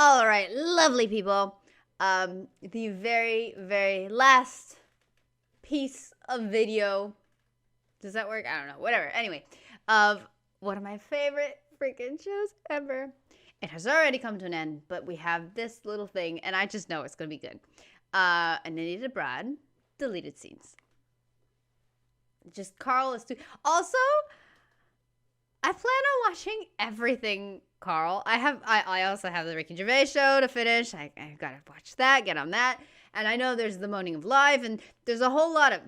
All right, lovely people. The very, very last piece of video. Does that work? I don't know. Whatever. Anyway, of one of my favorite freaking shows ever. It has already come to an end, but we have this little thing, and I just know it's going to be good. And Anita Brad, deleted scenes. Just Carl is too. Also, I plan on watching everything, Carl. I also have the Ricky Gervais show to finish. I gotta watch that, get on that. And I know there's the Moaning of Live, and there's a whole lot of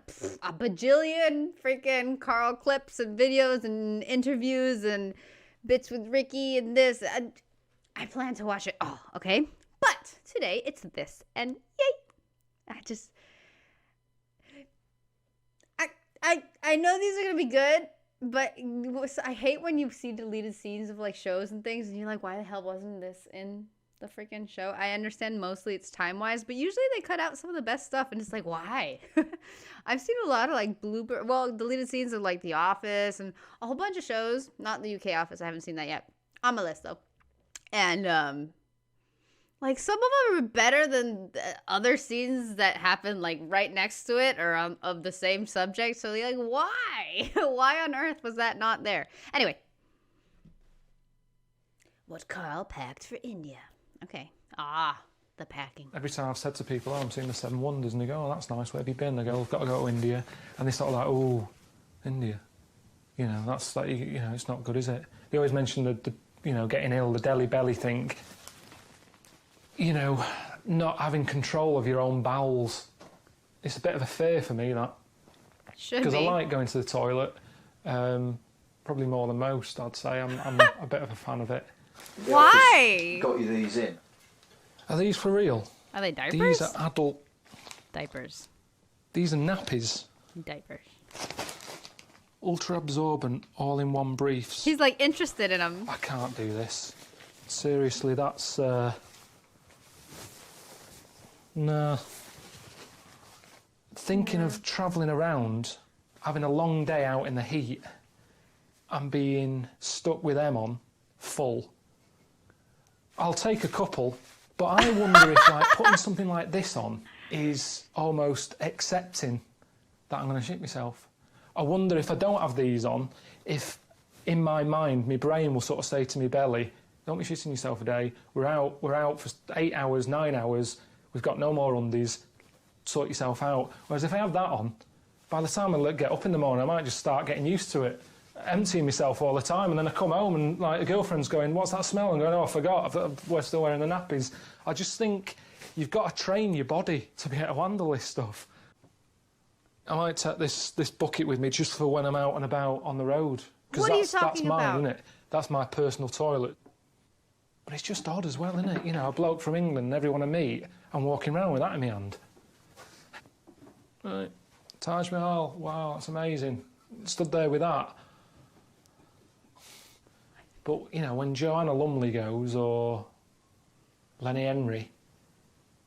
a bajillion freaking Carl clips and videos and interviews and bits with Ricky and this. I plan to watch it all, okay? But today it's this, and yay! I know these are gonna be good. But I hate when you see deleted scenes of like shows and things and you're like, why the hell wasn't this in the freaking show? I understand mostly it's time-wise, but usually they cut out some of the best stuff and it's like, why? I've seen a lot of like deleted scenes of like The Office and a whole bunch of shows. Not the UK Office, I haven't seen that yet. On my list though. And like some of them are better than the other scenes that happen like right next to it or of the same subject. So you're like, why? Why on earth was that not there? Anyway. What Carl packed for India. Okay. The packing. Every time I've said to people, I'm seeing the Seven Wonders, and they go, oh, that's nice, where have you been? They go, I've got to go to India. And they sort of like, oh, India. You know, that's like, you know, it's not good, is it? They always mention the you know, getting ill, the Delhi belly thing. You know, not having control of your own bowels. It's a bit of a fear for me, that. Should be. Because I like going to the toilet, probably more than most, I'd say. I'm a bit of a fan of it. Why? Got you these in. Are these for real? Are they diapers? These are adult. Diapers. These are nappies. Diapers. Ultra absorbent, all-in-one briefs. He's like interested in them. I can't do this. Seriously, that's... Nah. Thinking of travelling around, having a long day out in the heat, and being stuck with them on, full. I'll take a couple, but I wonder if like putting something like this on is almost accepting that I'm going to shit myself. I wonder if I don't have these on, if in my mind, my brain will sort of say to my belly, don't be shitting yourself a day, we're out for 8 hours, 9 hours, we've got no more undies, sort yourself out. Whereas if I have that on, by the time I get up in the morning, I might just start getting used to it, emptying myself all the time, and then I come home and like a girlfriend's going, what's that smell? And going, oh, I forgot, we're still wearing the nappies. I just think you've got to train your body to be able to handle this stuff. I might take this bucket with me just for when I'm out and about on the road. Because that's mine, isn't it? That's my personal toilet. But it's just odd as well, isn't it? You know, a bloke from England and everyone I meet, I'm walking around with that in my hand. Right. Taj Mahal, wow, that's amazing. Stood there with that. But, you know, when Joanna Lumley goes, or Lenny Henry,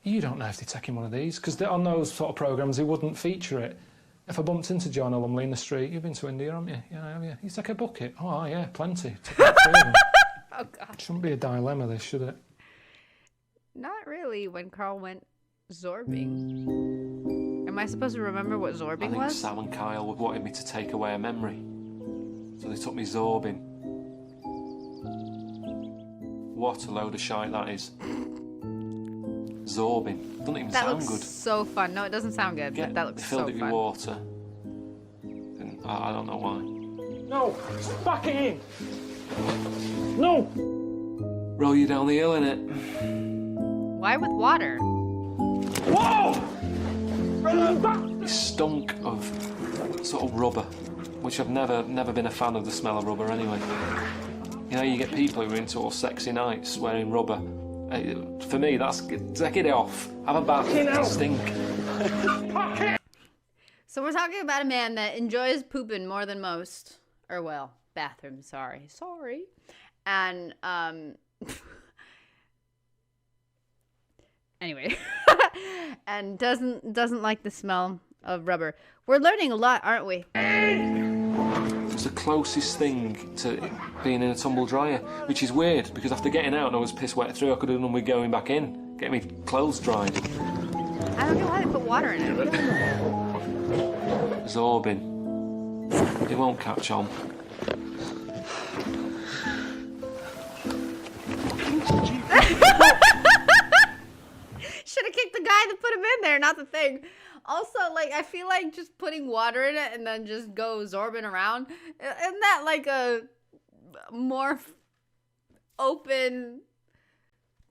you don't know if they're taking one of these, because on those sort of programmes, they wouldn't feature it. If I bumped into Joanna Lumley in the street, you've been to India, haven't you? Yeah, have you? You take a bucket? Oh, yeah, plenty. Oh, God. Shouldn't be a dilemma, this, should it? Not really, when Carl went zorbing. Am I supposed to remember what zorbing was? I think Sam and Kyle wanted me to take away a memory. So they took me zorbing. What a load of shite that is. Zorbing. Doesn't even sound good. That looks so fun. No, it doesn't sound good, but that looks so fun. Filled it with water. And I don't know why. No! Back it in! No! Roll you down the hill, innit? Why with water? Whoa! It stunk of sort of rubber, which I've never been a fan of the smell of rubber anyway. You know, you get people who are into all sexy nights wearing rubber. For me, take it off. Have a bath. It stink. So we're talking about a man that enjoys pooping more than most. Or, well, bathroom, sorry. And, anyway. And doesn't like the smell of rubber. We're learning a lot, aren't we? It's a closest thing to being in a tumble dryer, which is weird because after getting out and I was piss wet through, I could have done with going back in, getting my clothes dried. I don't know why they put water in it. Absorbing. It won't catch on. Should have kicked the guy that put him in there, not the thing. Also, like, I feel like just putting water in it and then just go zorbing around, isn't that like a more open,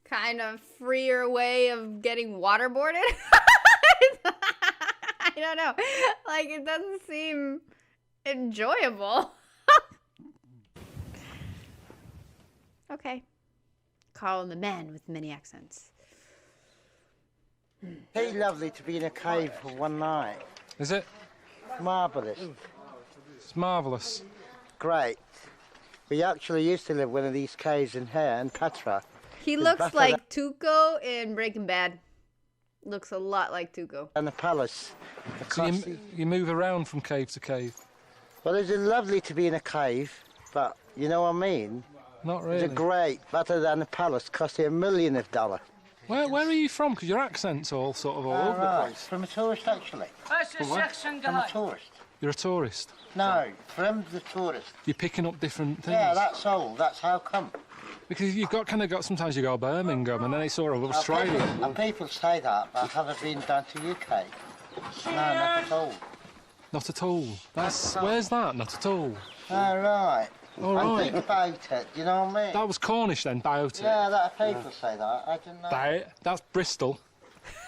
kind of freer way of getting waterboarded? I don't know. Like, it doesn't seem enjoyable. Okay. Calling the man with many accents. Very lovely to be in a cave for one night. Is it? Marvellous. It's marvellous. Great. We actually used to live in one of these caves in here in Petra. He looks like Tuco in Breaking Bad. Looks a lot like Tuco. And the palace. So you move around from cave to cave? Well, it's lovely to be in a cave, but you know what I mean? Not really. It's great, better than the palace, cost you $1 million. Where are you from? Because your accent's all sort of all over the place. From a tourist, actually. From a tourist. You're a tourist? No, from the tourist. You're picking up different things? Yeah, that's all. That's how come. Because you've got sometimes you go Birmingham and then it's sort of Australia. And people say that, but I haven't been down to UK. No, not at all. Not at all? Where's that? Not at all? All right. All right. Think about it, you know what I mean? That was Cornish then, about it? Yeah, that people say that. I didn't know. That's Bristol.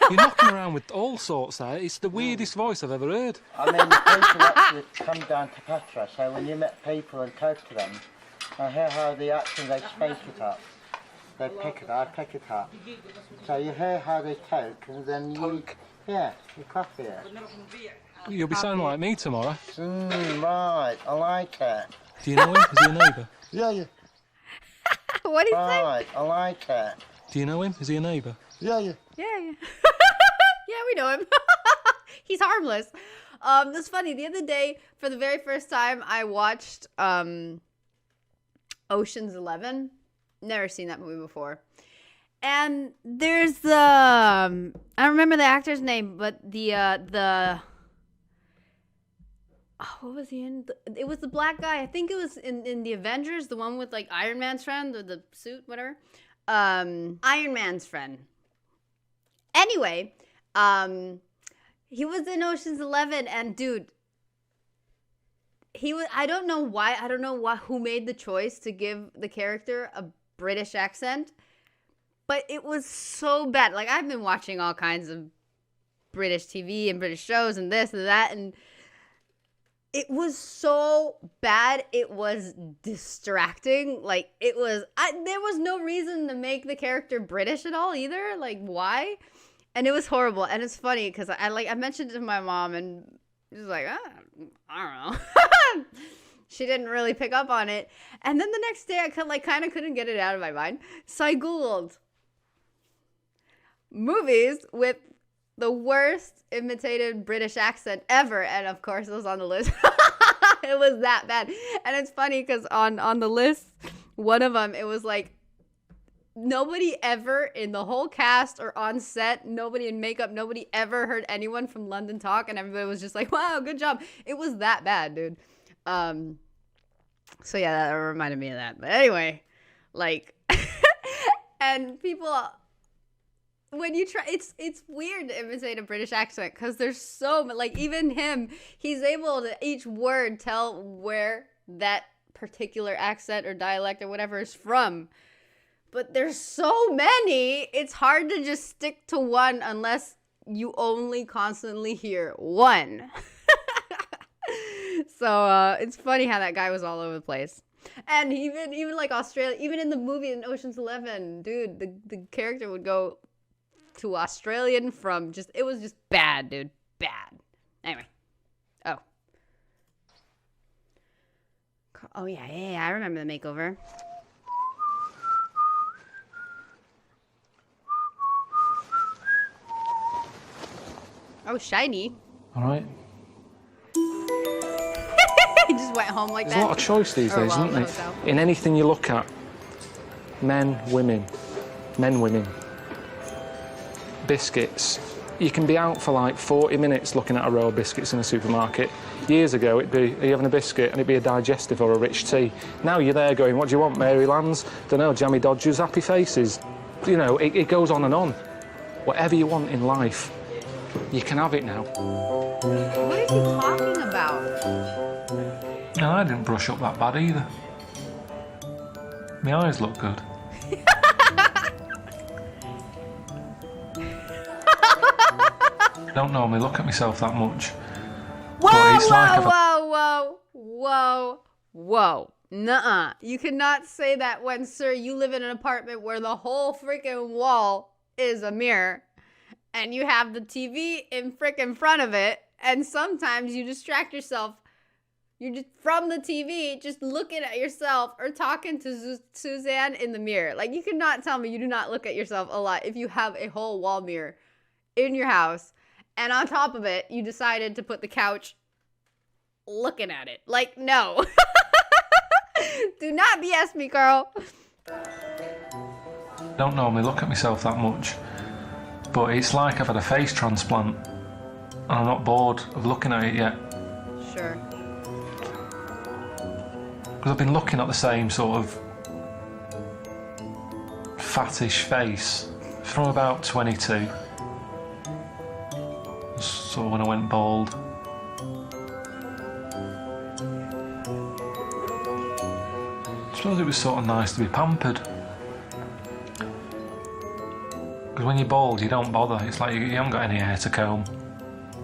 You're knocking around with all sorts there. It's the weirdest voice I've ever heard. I mean, the people actually come down to Petra, so when you met people and talk to them, I hear how they actually speak it up. They pick it up, I pick it up. So you hear how they talk, and then you... Yeah, you copy it. You'll be sounding like me tomorrow. Right, I like it. Do you know him? Is he a neighbour? Yeah. What did he say? Right, I like it. Do you know him? Is he a neighbour? Yeah. Yeah. Yeah, we know him. He's harmless. That's funny. The other day, for the very first time, I watched Ocean's 11. Never seen that movie before. And there's the I don't remember the actor's name, but the what was he in? It was the black guy. I think it was in the Avengers, the one with like Iron Man's friend, or the suit, whatever. Iron Man's friend. Anyway, he was in Ocean's 11, and dude, he was. I don't know why. Who made the choice to give the character a British accent, but it was so bad. Like, I've been watching all kinds of British TV and British shows and this and that, and it was so bad, it was distracting. Like, it was... there was no reason to make the character British at all, either. Like, why? And it was horrible. And it's funny, because I mentioned it to my mom, and she was like, I don't know. She didn't really pick up on it. And then the next day, I kind of couldn't get it out of my mind. So I Googled movies with the worst imitated British accent ever, and of course it was on the list. It was that bad. And it's funny because on the list, one of them, it was like nobody ever in the whole cast or on set, nobody in makeup, nobody ever heard anyone from London talk, and everybody was just like, wow, good job. It was that bad, dude. So yeah, that reminded me of that. But anyway, like, and people, when you try, it's weird to imitate a British accent because there's so, like, even him, he's able to each word tell where that particular accent or dialect or whatever is from. But there's so many, it's hard to just stick to one unless you only constantly hear one. So it's funny how that guy was all over the place. And even like Australia, even in the movie in Ocean's 11, dude, the character would go to Australian from just, it was just bad, dude. Bad. Anyway. Oh yeah, I remember the makeover. Oh, shiny. All right. He just went home like There's that. a lot of choice these Or days, while isn't in the there? hotel. In anything you look at. Men, women. Men, women. Biscuits. You can be out for like 40 minutes looking at a row of biscuits in a supermarket. Years ago, it'd be, are you having a biscuit? And it'd be a digestive or a rich tea. Now you're there going, what do you want, Marylands? Don't know, jammy dodgers, happy faces. You know, it goes on and on. Whatever you want in life, you can have it now. What is he talking about? No, I didn't brush up that bad either. My eyes look good. Don't normally look at myself that much. Whoa, But it's whoa, like if whoa. Nuh-uh. You cannot say that when, sir, you live in an apartment where the whole freaking wall is a mirror and you have the TV in frickin' front of it, and sometimes you distract yourself. You're just from the TV, just looking at yourself or talking to Suzanne in the mirror. Like, you cannot tell me you do not look at yourself a lot if you have a whole wall mirror in your house. And on top of it, you decided to put the couch looking at it. Like, no. Do not BS me, Carl. don't normally look at myself that much. But it's like I've had a face transplant. And I'm not bored of looking at it yet. Sure. Because I've been looking at the same sort of fattish face from about 22. So when I went bald. I suppose it was sort of nice to be pampered. Because when you're bald, you don't bother. It's like you haven't got any hair to comb.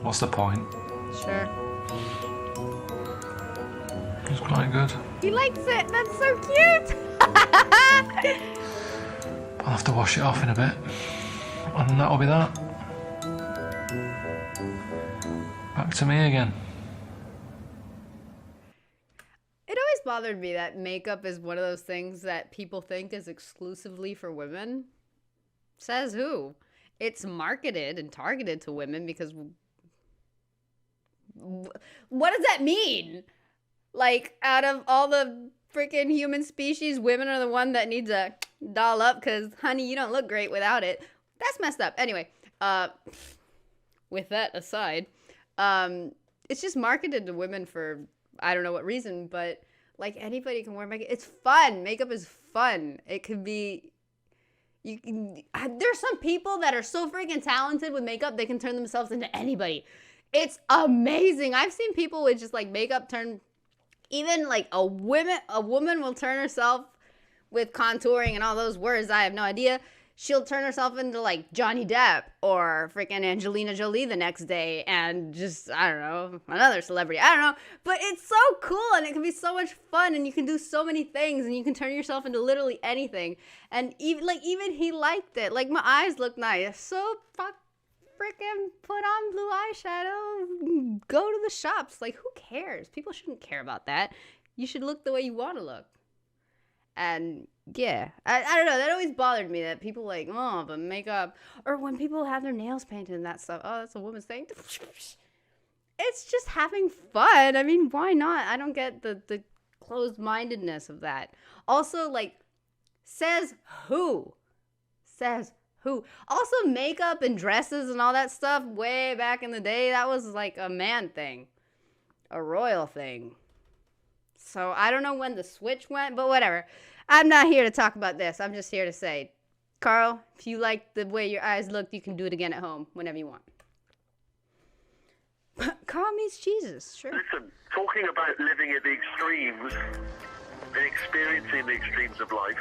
What's the point? Sure. It's quite good. He likes it. That's so cute. I'll have to wash it off in a bit. And that'll be that. Back to me again. It always bothered me that makeup is one of those things that people think is exclusively for women. Says who? It's marketed and targeted to women because... What does that mean? Like, out of all the freaking human species, women are the one that needs to doll up because, honey, you don't look great without it. That's messed up. Anyway, with that aside, it's just marketed to women for I don't know what reason, but like anybody can wear makeup. It's fun. Makeup is fun. It could be. There's some people that are so freaking talented with makeup they can turn themselves into anybody. It's amazing. I've seen people with just like makeup turn. Even like a woman will turn herself with contouring and all those words. I have no idea. She'll turn herself into like Johnny Depp or freaking Angelina Jolie the next day and just, I don't know, another celebrity. I don't know. But it's so cool and it can be so much fun and you can do so many things and you can turn yourself into literally anything. And even he liked it. Like my eyes look nice. So freaking put on blue eyeshadow, go to the shops. Like, who cares? People shouldn't care about that. You should look the way you want to look. And yeah, I don't know. That always bothered me that people like, oh, but makeup, or when people have their nails painted and that stuff. Oh, that's a woman's thing. It's just having fun. I mean, why not? I don't get the closed-mindedness of that. Also, like, says who? Says who? Also, makeup and dresses and all that stuff way back in the day, that was like a man thing. A royal thing. So I don't know when the switch went, but whatever. I'm not here to talk about this. I'm just here to say, Carl, if you like the way your eyes look, you can do it again at home whenever you want. Carl meets Jesus, sure. Listen, talking about living at the extremes and experiencing the extremes of life,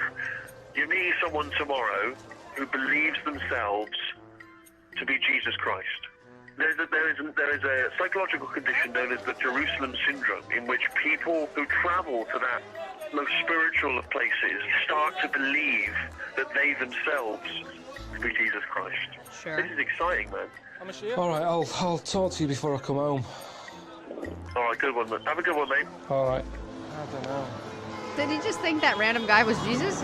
you meet someone tomorrow who believes themselves to be Jesus Christ. There is a psychological condition known as the Jerusalem syndrome, in which people who travel to that most spiritual of places start to believe that they themselves be Jesus Christ. Sure. This is exciting, man. All right, I'll talk to you before I come home. All right, good one, man. Have a good one, mate. All right. I don't know. Did he just think that random guy was Jesus?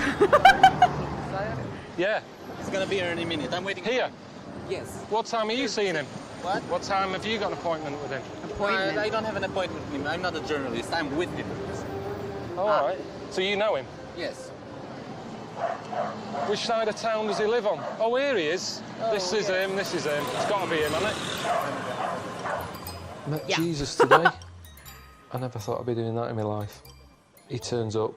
Yeah. He's gonna be here any minute. I'm waiting. Here. Yes. What time are you seeing him? What? What time have you got an appointment with him? Appointment? I don't have an appointment with him. I'm not a journalist. I'm with him. All right. So you know him? Yes. Which side of town does he live on? Oh, here he is. This is him, this is him. It's got to be him, hasn't it? Met Jesus today. I never thought I'd be doing that in my life. He turns up,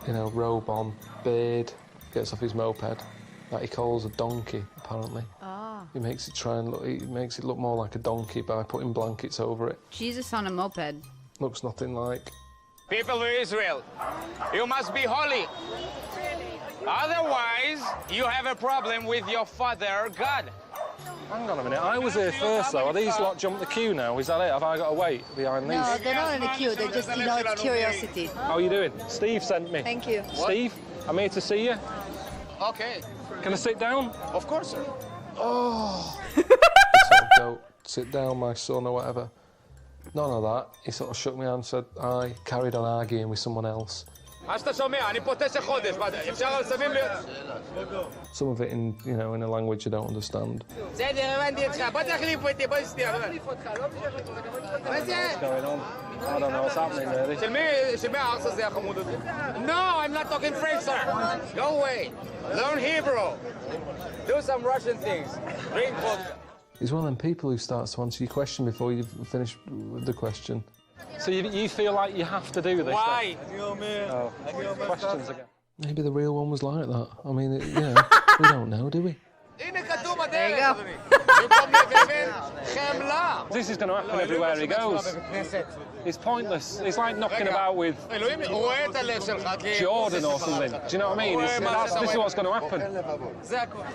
you know, robe on, beard, gets off his moped, that he calls a donkey, apparently. Ah. He makes it look more like a donkey by putting blankets over it. Jesus on a moped. Looks nothing like. People of Israel, you must be holy. Otherwise, you have a problem with your Father God. Hang on a minute, I was here first though. Are these lot jumped the queue now? Is that it? Have I got to wait behind these? No, they're not in the queue. They're just, you know, it's curiosity. How are you doing? Steve sent me. Thank you. Steve, I'm here to see you. Okay. Can I sit down? Of course, sir. Oh. He sort of go, sit down, my son, or whatever. None of that. He sort of shook me hand and said, I carried on arguing with someone else. Some of it in, you know, in a language I don't understand. What's going on? I don't know what's happening really. No, I'm not talking French, sir. Go away. Learn Hebrew. Do some Russian things. Drink vodka. He's one of them people who starts to answer your question before you've finished with the question. So you feel like you have to do this? Why? Oh, questions again. Maybe the real one was like that. I mean, you know, we don't know, do we? There you go. This is going to happen everywhere he goes. It's pointless. It's like knocking about with Jordan or something. Do you know what I mean? This is what's going to happen.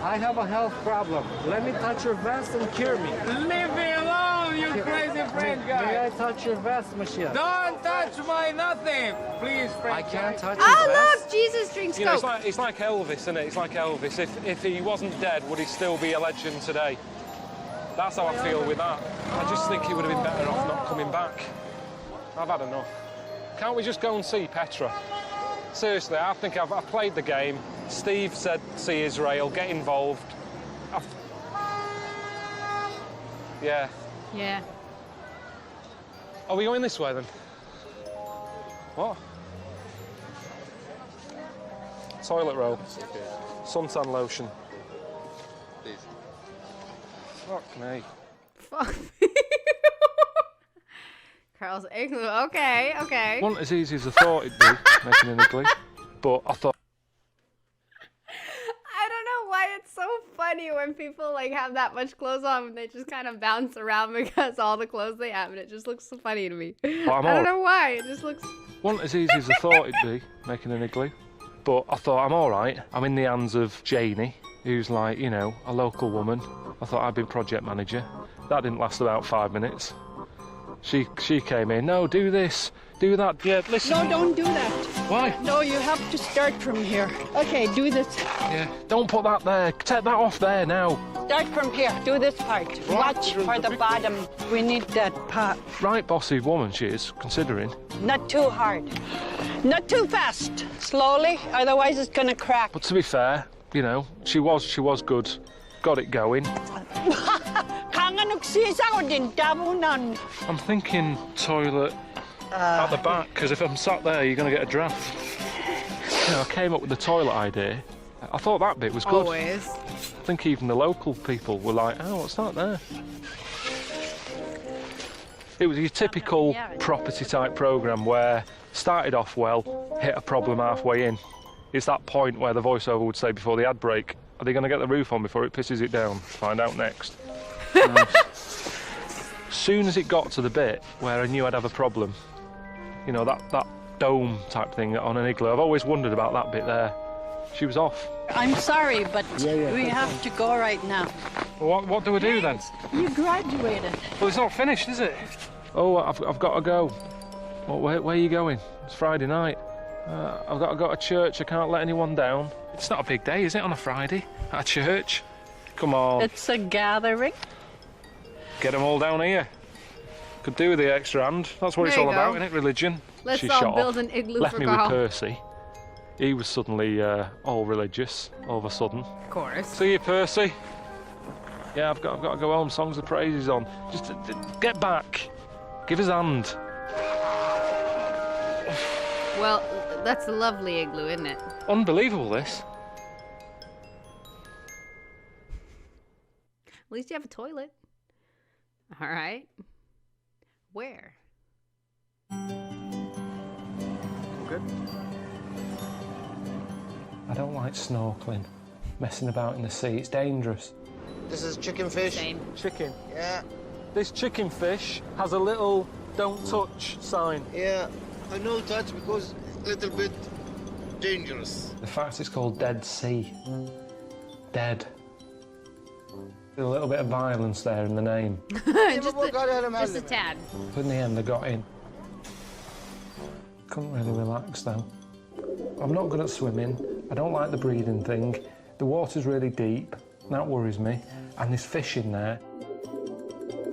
I have a health problem. Let me touch your vest and cure me. Leave me alone, you crazy French guy. May I touch your vest, monsieur? Don't touch my nothing, please, French I can't touch Oh, your vest. look! Jesus drinks You know, Coke. it's like Elvis, isn't it? It's like Elvis. If he wasn't dead, would he still be a legend today? That's how I feel with that. I just think he would have been better off not coming back. I've had enough. Can't we just go and see Petra? Seriously, I think I've played the game. Steve said, see Israel, get involved. Yeah. Yeah. Are we going this way then? What? Toilet roll. Suntan lotion. Fuck me. Fuck me. Carl's igloo. Okay, okay. Wasn't as easy as I thought it'd be, making an ugly. But I thought... I don't know why it's so funny when people like have that much clothes on and they just kind of bounce around because all the clothes they have, and it just looks so funny to me. I don't know why. It just looks... Wasn't as easy as I thought it'd be, making an ugly. But I thought, I'm all right. I'm in the hands of Janie, who's like, you know, a local woman. I thought I'd been project manager. That didn't last about 5 minutes. She came in, no, do this, do that. Yeah, listen. No, don't do that. Why? No, you have to start from here. Okay, do this. Yeah, don't put that there. Take that off there now. Start from here. Do this part. Watch for the bottom. We need that part. Right bossy woman she is, considering. Not too hard. Not too fast. Slowly, otherwise it's gonna crack. But to be fair, you know, she was good. Got it going. I'm thinking toilet at the back, because if I'm sat there, you're going to get a draft. You know, I came up with the toilet idea. I thought that bit was good. Always. I think even the local people were like, oh, what's that there? It was your typical property type programme where started off well, hit a problem halfway in. It's that point where the voiceover would say before the ad break, are they going to get the roof on before it pisses it down? Find out next. Soon as it got to the bit where I knew I'd have a problem, you know, that dome type thing on an igloo, I've always wondered about that bit there. She was off. I'm sorry, but we have to go right now. Well, what do we do then? You graduated. Well, it's not finished, is it? Oh, I've got to go. Well, where are you going? It's Friday night. I've got to go to church. I can't let anyone down. It's not a big day, is it, on a Friday? At church? Come on. It's a gathering. Get them all down here. Could do with the extra hand. That's what There it's you all go. about, isn't it? Religion. Let's She all shot build off. an igloo Left for me Carl. with Percy. He was suddenly all religious all of a sudden. Of course. See you, Percy. Yeah, I've got to go home. Songs of praises on. Just get back. Give us a hand. Well, that's a lovely igloo, isn't it? Unbelievable, this. At least you have a toilet. All right. Where? Good. I don't like snorkeling. Messing about in the sea, it's dangerous. This is chicken fish. Same. Chicken. Yeah. This chicken fish has a little don't touch sign. Yeah. I know that because a little bit dangerous. The fact it's called Dead Sea. Dead. A little bit of violence there in the name. just a tad. But in the end, I got in. Couldn't really relax though. I'm not good at swimming. I don't like the breathing thing. The water's really deep. That worries me. And there's fish in there.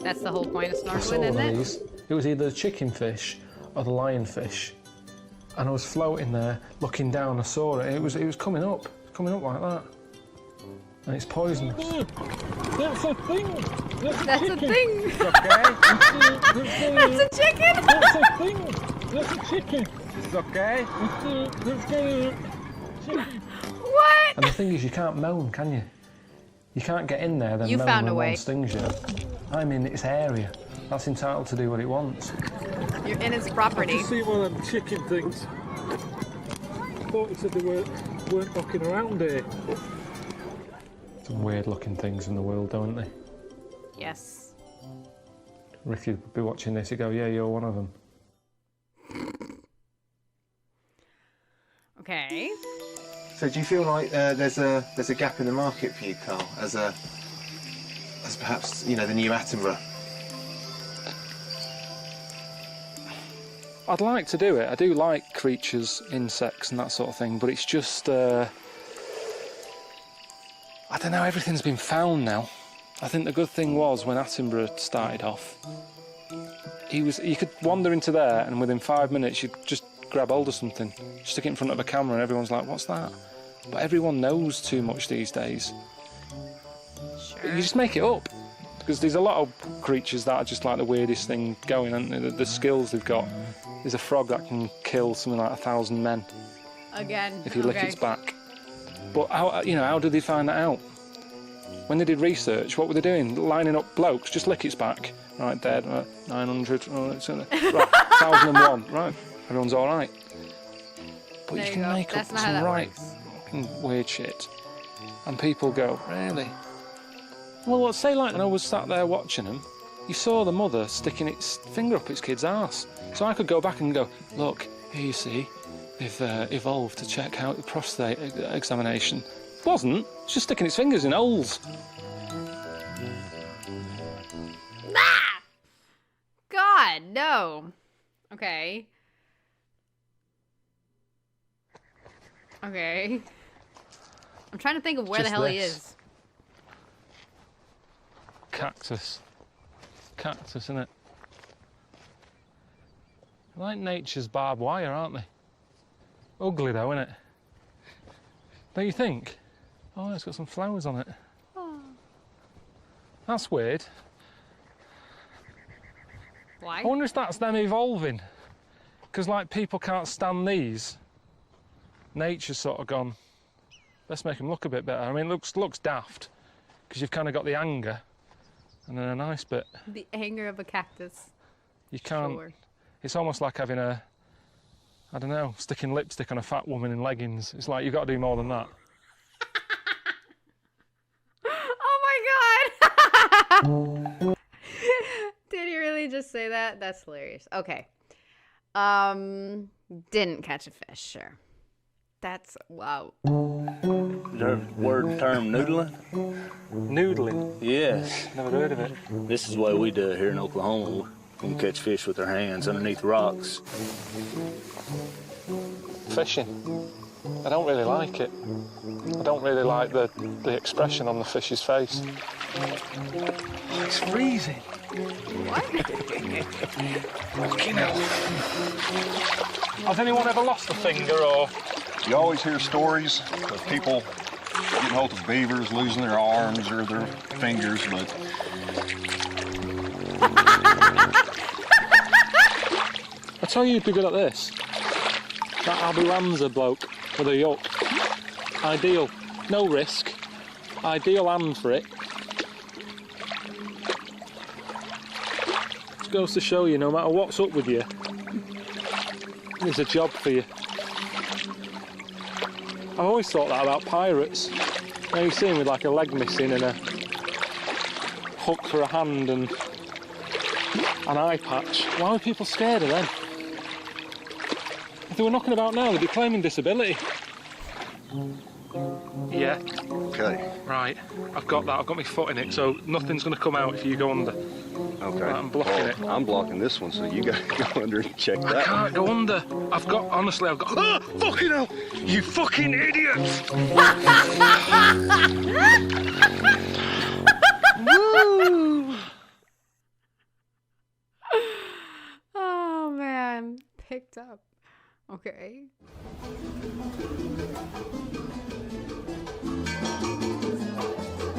That's the whole point of I saw snorkeling, isn't these. It was either the chicken fish or the lionfish. And I was floating there, looking down. I saw it. It was coming up like that. And it's poisonous. That's a thing. That's a thing. It's okay. That's a chicken. That's a thing. That's a chicken. It's okay. What? And the thing is, you can't moan, can you? You can't get in there, then You moan found when a way. one stings you. I'm in its area. That's entitled to do what it wants. You're in its property. I've just seen one of them chicken things. I thought you said they weren't knocking around here. Some weird-looking things in the world, don't they? Yes. Ricky would be watching this, he'd go, yeah, you're one of them. Okay. So do you feel like there's a gap in the market for you, Carl, as perhaps, you know, the new Attenborough? I'd like to do it. I do like creatures, insects and that sort of thing, but it's just, I don't know, everything's been found now. I think the good thing was when Attenborough started off, you could wander into there and within 5 minutes you'd just grab hold of something, stick it in front of a camera and everyone's like, what's that? But everyone knows too much these days. Sure. You just make it up. Because there's a lot of creatures that are just like the weirdest thing going, and the skills they've got. There's a frog that can kill something like 1,000 men. Again. If you lick its back. But how did they find that out? When they did research, what were they doing? Lining up blokes, just lick its back. Right, dead, 900, right, 1,001, right, everyone's all right. But There you you can go. make That's up not how some that right works. fucking weird shit. And people go, really? Well, let's say like when I was sat there watching them, you saw the mother sticking its finger up its kid's arse. So I could go back and go, look, here you see, they've evolved to check out the prostate examination. It wasn't, it's just sticking its fingers in holes. Ah! God, no. Okay. Okay. I'm trying to think of where the Just hell he this. is. Cactus, isn't it? Like nature's barbed wire, aren't they? Ugly though, isn't it? Don't you think? Oh, it's got some flowers on it. Oh. That's weird. Why? I wonder if that's them evolving. Because like people can't stand these. Nature's sort of gone, let's make them look a bit better. I mean, it looks daft. Because you've kind of got the anger. And then a nice bit. The anger of a cactus. You can't. Sure. It's almost like having I don't know, sticking lipstick on a fat woman in leggings. It's like you've got to do more than that. Oh my god! Did he really just say that? That's hilarious. Okay. Didn't catch a fish, sure. That's, wow. Word term noodling? Noodling? Yes. Never heard of it. This is the way we do it here in Oklahoma. We can catch fish with our hands underneath rocks. Fishing. I don't really like it. I don't really like the expression on the fish's face. Oh, it's freezing. What? Fucking hell. Has anyone ever lost a finger or? You always hear stories of people getting result of beavers losing their arms or their fingers, but I tell you who'd be good at this. That Albilanza bloke with a yoke. Ideal. No risk. Ideal hand for it. It goes to show you, no matter what's up with you, there's a job for you. I've always thought that about pirates. Now you see them with like a leg missing and a hook for a hand and an eye patch. Why are people scared of them? If they were knocking about now, they'd be claiming disability. Yeah. okay. Right, I've got that. I've got my foot in it, so nothing's going to come out if you go under. Okay. Right, I'm blocking it. I'm blocking this one, so you got to go under and check I that. can't go under. Honestly, I've got. Ah, fucking hell! You fucking idiots! Woo! Oh man, picked up. Okay.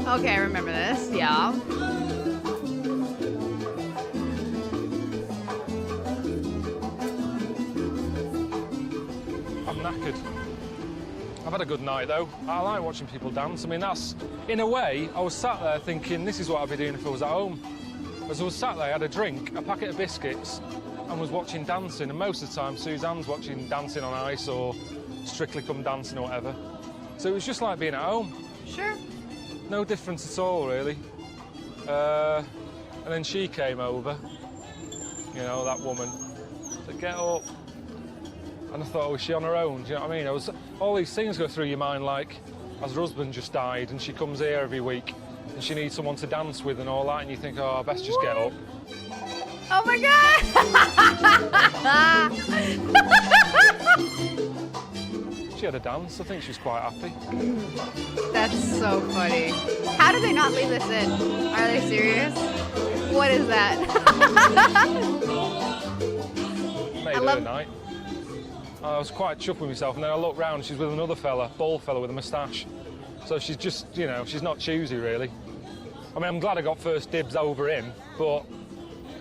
Okay, I remember this. Yeah. I'm knackered. I've had a good night though. I like watching people dance. I mean, that's, in a way, I was sat there thinking this is what I'd be doing if I was at home. As I was sat there, I had a drink, a packet of biscuits, and was watching dancing. And most of the time, Suzanne's watching Dancing on Ice or Strictly Come Dancing or whatever. So it was just like being at home. Sure. No difference at all, really. And then she came over, you know, that woman, said, get up. And I thought, oh, is she on her own? Do you know what I mean? All these things go through your mind, like, as her husband just died and she comes here every week and she needs someone to dance with and all that, and you think, oh, I best just get up. Oh my God! She had a dance. I think she's quite happy. That's so funny. How did they not leave this in? Are they serious? What is that? Made her night. I was quite chuffed with myself, and then I looked round, she's with another fella, bald fella with a moustache. So she's just, you know, she's not choosy, really. I mean, I'm glad I got first dibs over him, but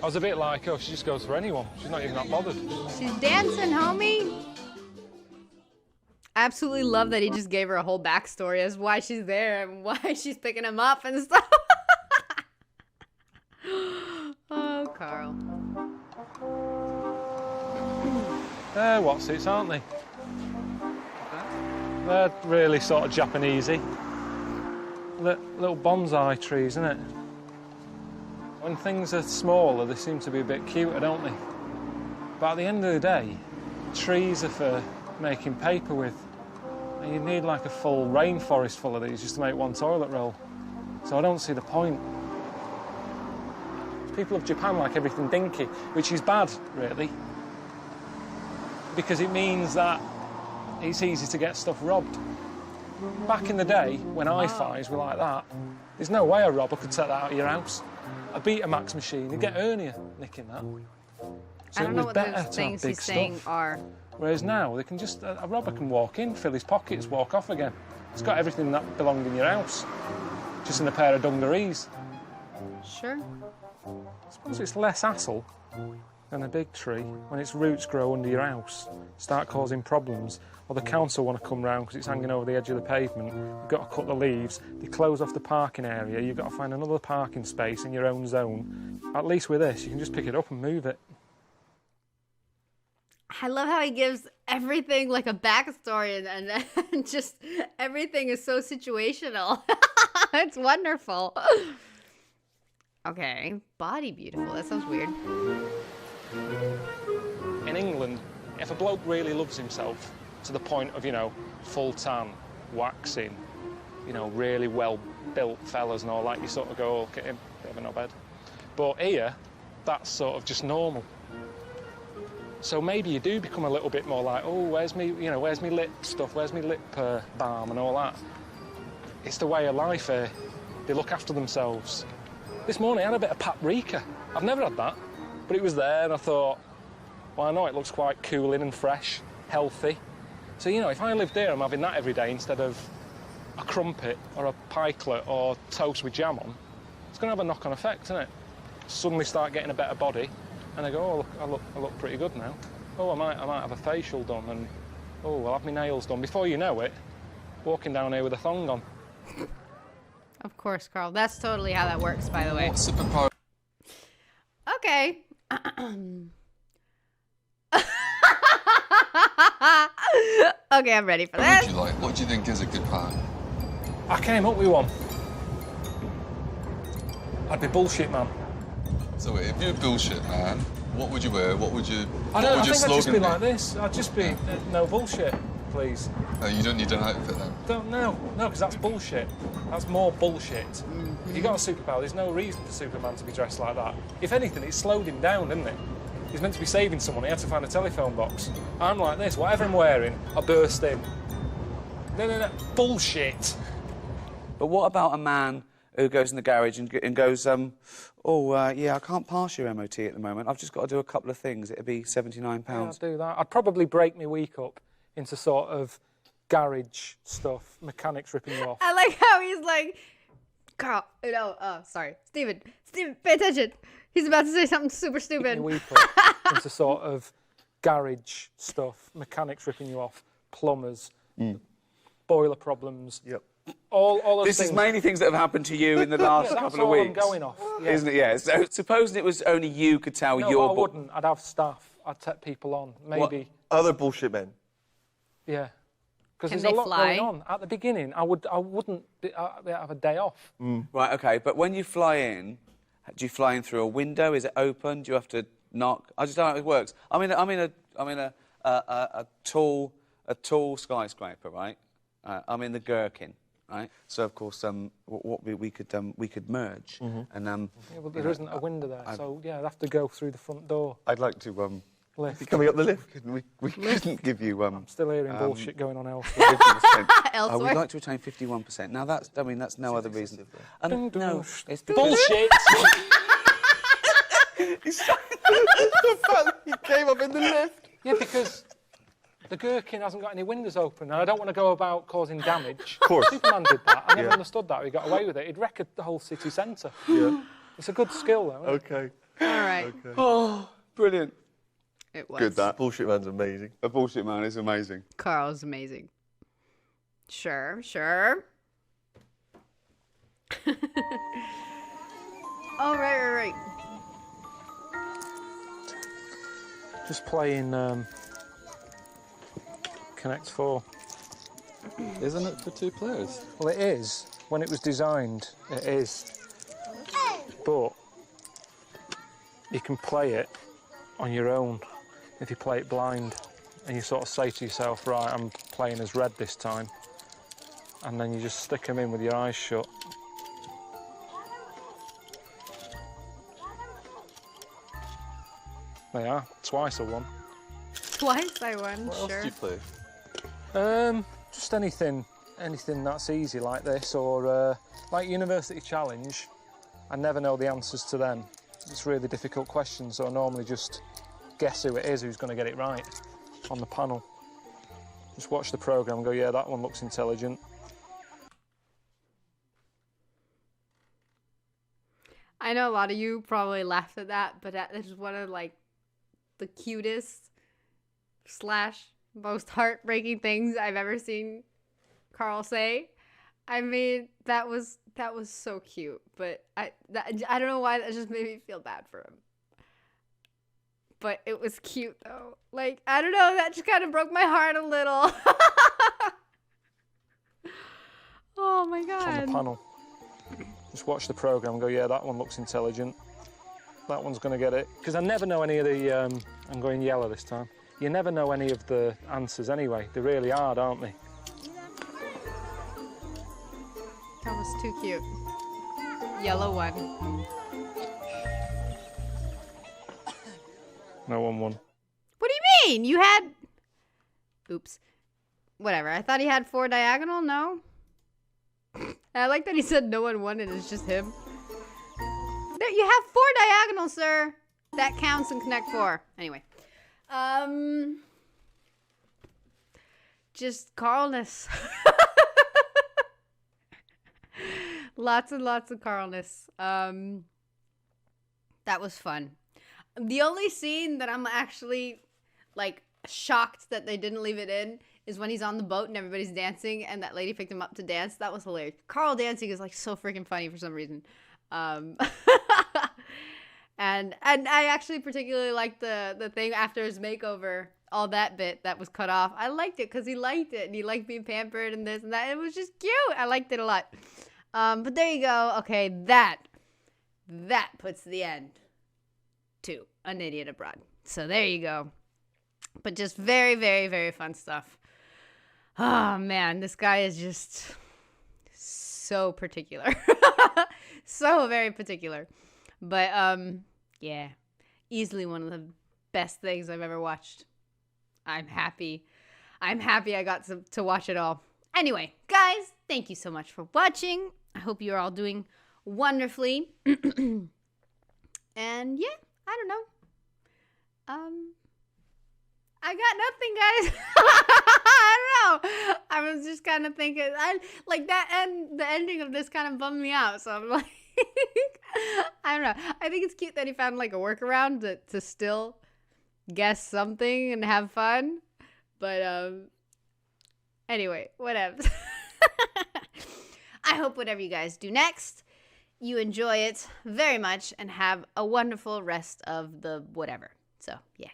I was a bit like, oh, she just goes for anyone. She's not even that bothered. She's dancing, homie. I absolutely love that he just gave her a whole backstory as why she's there and why she's picking him up and stuff. Oh, Carl. They're what's-its, aren't they? They're really sort of Japanesey. Little bonsai trees, isn't it? When things are smaller, they seem to be a bit cuter, don't they? But at the end of the day, trees are for making paper with. And you need like a full rainforest full of these just to make one toilet roll. So I don't see the point. People of Japan like everything dinky, which is bad, really. Because it means that it's easy to get stuff robbed. Back in the day, when hi-fis were like that, there's no way a robber could take that out of your house. A Betamax machine, you'd get hernia nicking that. So I don't know what those things he's saying are. Whereas now, they can just, a robber can walk in, fill his pockets, walk off again. It's got everything that belonged in your house, just in a pair of dungarees. Sure. I suppose it's less hassle than a big tree when its roots grow under your house, start causing problems, or the council want to come round because it's hanging over the edge of the pavement. You've got to cut the leaves, they close off the parking area, you've got to find another parking space in your own zone. At least with this, you can just pick it up and move it. I love how he gives everything like a backstory and just everything is so situational. It's wonderful. Okay, body beautiful. That sounds weird. In England, if a bloke really loves himself to the point of, you know, full tan, waxing, you know, really well-built fellas and all that, you sort of go, oh, look at him, bit of a knobhead. But here, that's sort of just normal. So maybe you do become a little bit more like, oh, where's me lip stuff, where's me lip balm and all that. It's the way of life here. They look after themselves. This morning I had a bit of paprika. I've never had that, but it was there and I thought, well, I know it looks quite cooling and fresh, healthy. So, you know, if I lived here, I'm having that every day instead of a crumpet or a pikelet or toast with jam on, it's going to have a knock-on effect, isn't it? Suddenly start getting a better body, and I go, oh, I look pretty good now. Oh, I might have a facial done, and oh, I'll have my nails done. Before you know it, walking down here with a thong on. Of course, Carl. That's totally how that works, by the way. What superpower? Okay. Okay, I'm ready for What this. would you like? What do you think is a good plan? I came up with one. I'd be bullshit, man. So wait, if you're bullshit, man, what would you wear? What would you? I what would your think I'd just slogan be like this. I'd just be no bullshit, please. You don't need an outfit then. No, because that's bullshit. That's more bullshit. If you got a superpower, there's no reason for Superman to be dressed like that. If anything, it slowed him down, didn't it? He's meant to be saving someone. He had to find a telephone box. I'm like this. Whatever I'm wearing, I burst in. No. Bullshit. But what about a man who goes in the garage and goes, yeah, I can't pass your MOT at the moment. I've just got to do a couple of things. It'd be £79. Yeah, I'd do that. I'd probably break my week up into sort of garage stuff, mechanics ripping you off. I like how he's like, Carl, sorry. Steven, pay attention. He's about to say something super stupid. Week up into sort of garage stuff, mechanics ripping you off, plumbers, boiler problems. Yep. All those this things. is mainly things that have happened to you in the last couple of weeks. That's all I'm going off. Yeah. Isn't it? Yeah. So supposing it was only you could tell your... No, I wouldn't. I'd have staff. I'd take people on. Maybe. What? Other bullshit men? Yeah. Because Can there's a they lot fly? going on. At the beginning, I wouldn't have a day off. Right, OK. But when you fly in, do you fly in through a window? Is it open? Do you have to knock? I just don't know how it works. I'm in a tall skyscraper, right? I'm in the gherkin. Right, so of course, what we could merge, and Yeah, but there isn't a window there, so yeah, I'd have to go through the front door. I'd like to lift. Coming up the lift. We couldn't give you. I'm still hearing bullshit going on elsewhere. I would like to retain 51%. Now that's no other reason. No, it's bullshit. The fact that he came up in the lift. Yeah, because the gherkin hasn't got any windows open, and I don't want to go about causing damage. Of course. Superman did that. I never understood that. He got away with it. He'd wreck the whole city centre. Yeah. It's a good skill, though. Okay. All right. Okay. Oh, brilliant. It was. Good, that. Bullshit man's amazing. A bullshit man is amazing. Carl's amazing. Sure. Oh, right. Just playing Connect 4. Isn't it for 2 players? Well, it is. When it was designed, it is. But you can play it on your own if you play it blind. And you sort of say to yourself, right, I'm playing as red this time. And then you just stick them in with your eyes shut. They are. Twice I won. Twice I won, What else sure. do you play? Just anything that's easy like this, or like University Challenge. I never know the answers to them. It's really difficult questions, so I normally just guess who it is who's going to get it right on the panel. Just watch the programme and go, yeah, that one looks intelligent. I know a lot of you probably laughed at that, but that is one of like the cutest / most heartbreaking things I've ever seen Carl say. I mean, that was so cute, but I don't know why that just made me feel bad for him. But it was cute though. Like, I don't know, that just kind of broke my heart a little. Oh my god. On the panel. Just watch the programme and go, yeah, that one looks intelligent. That one's going to get it. Because I never know any of the... I'm going yellow this time. You never know any of the answers anyway. They're really hard, aren't they? That was too cute. Yellow one. No one won. What do you mean? You had... Oops. Whatever. I thought he had 4 diagonal. No? I like that he said no one won and it's just him. There, you have 4 diagonals, sir. That counts in Connect 4. Anyway. Just Carlness. Lots and lots of Carlness. That was fun. The only scene that I'm actually like shocked that they didn't leave it in is when he's on the boat and everybody's dancing and that lady picked him up to dance. That was hilarious. Carl dancing is like so freaking funny for some reason. And I actually particularly liked the thing after his makeover, all that bit that was cut off. I liked it because he liked it and he liked being pampered and this and that. It was just cute. I liked it a lot. But there you go. Okay, that puts the end to An Idiot Abroad. So there you go. But just very, very, very fun stuff. Oh, man, this guy is just so particular. So very particular. But, yeah, easily one of the best things I've ever watched. I'm happy I got to watch it all. Anyway, guys, thank you so much for watching. I hope you're all doing wonderfully. And, yeah, I don't know. I got nothing, guys. I don't know. I was just kind of thinking, the ending of this kind of bummed me out. So I'm like, I don't know. I think it's cute that he found like a workaround to still guess something and have fun. But anyway, whatever. I hope whatever you guys do next, you enjoy it very much and have a wonderful rest of the whatever. So, yeah.